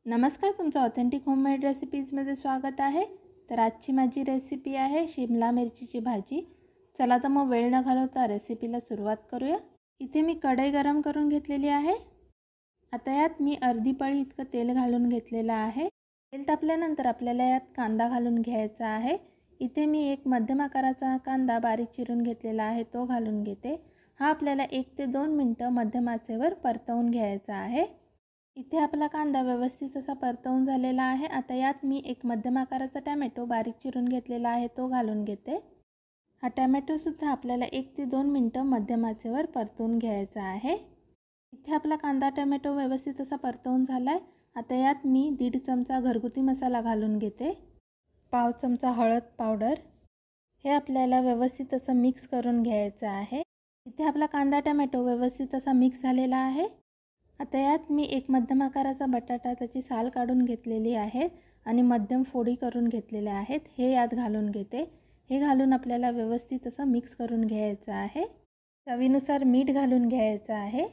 नमस्कार, तुमचं authentic homemade रेसिपीजमध्ये स्वागत आहे। तर आजची माझी रेसिपी आहे शिमला मिरचीची भाजी। चला तर मग वेळ न घालवता रेसिपीला सुरुवात करूया। इथे मी कढई गरम करून घेतलेली आहे। आता यात मी अर्धी पळी इतकं तेल घालून घेतलेलं आहे। तेल तापल्यानंतर आपल्याला यात कांदा घालून घ्यायचा आहे। इथे मी एक मध्यम आकाराचा कांदा बारीक चिरून घेतलेला आहे, तो घालून घेते। हा आपल्याला 1 ते 2 मिनिटं मध्यम आचेवर परतवून घ्यायचा आहे। इथे आपला कांदा व्यवस्थित असा परतवून झालेला आहे। आता यात मी एक मध्यम आकाराचा टोमॅटो बारीक चिरून घेतलेला आहे, तो घालून घेते। हा टोमॅटो सुद्धा आपल्याला 1 ते 2 मिनिटं मध्यम आचेवर परतवून घ्यायचा आहे। इथे आपला कांदा टोमॅटो व्यवस्थित असा परतवून झालाय। आता यात मी 1.5 चमचा घरगुती मसाला घालून घेते। पाव चमचा हळद पावडर। हे आपल्याला व्यवस्थित असं मिक्स करून घ्यायचं आहे। इथे आपला कांदा टोमॅटो व्यवस्थित असा मिक्स झालेला आहे। आता यात मी एक मध्यम आकाराचा बटाटा त्याची साल काढून घेतलेली आहे आणि मध्यम फोडी करून घेतलेल्या आहेत, हे यात घालून घेते। हे घालून आपल्याला व्यवस्थित असं मिक्स करून घ्यायचं आहे। चवीनुसार मीठ घालून घ्यायचं आहे।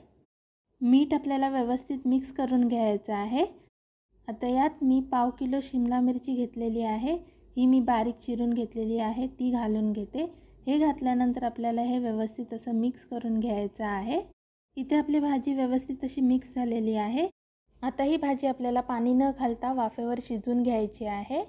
मीठ आपल्याला व्यवस्थित मिक्स करून घ्यायचं आहे। आता यात मी पाव किलो शिमला मिरची घेतलेली आहे, ही मी बारीक चिरून घेतलेली आहे, ती घालून घेते। हे घातल्यानंतर आपल्याला हे व्यवस्थित असं मिक्स करून घ्यायचं आहे। इथे आपली भाजी व्यवस्थित अशी मिक्स झालेली आहे। आता ही भाजी आपल्याला पाणी न घालता वाफेवर शिजवून घ्यायची आहे।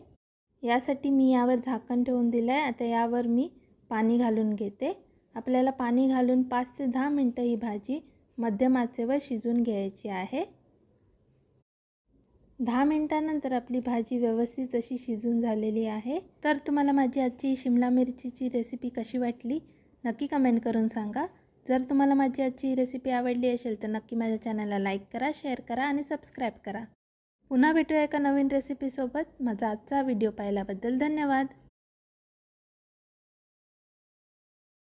यासाठी मी यावर झाकण ठेवून दिलं आहे। आता यावर मी पाणी घालून घेते। आपल्याला पाणी घालून 5 ते 10 मिनिटं ही भाजी मध्यम आचेवर शिजवून घ्यायची आहे। 10 मिनिटांनंतर आपली भाजी व्यवस्थित अशी शिजून झालेली आहे। तर तुम्हाला माझी आजची शिमला मिरचीची रेसिपी कशी वाटली नक्की कमेंट करून सांगा। जर तुम्हाला माझी आजची रेसिपी आवडली असेल तर नक्की माझ्या चॅनलला लाईक करा, शेअर करा आणि सबस्क्राईब करा। पुन्हा भेटूया एका नवीन रेसिपीसोबत। माझा आजचा व्हिडिओ पाहिल्याबद्दल धन्यवाद।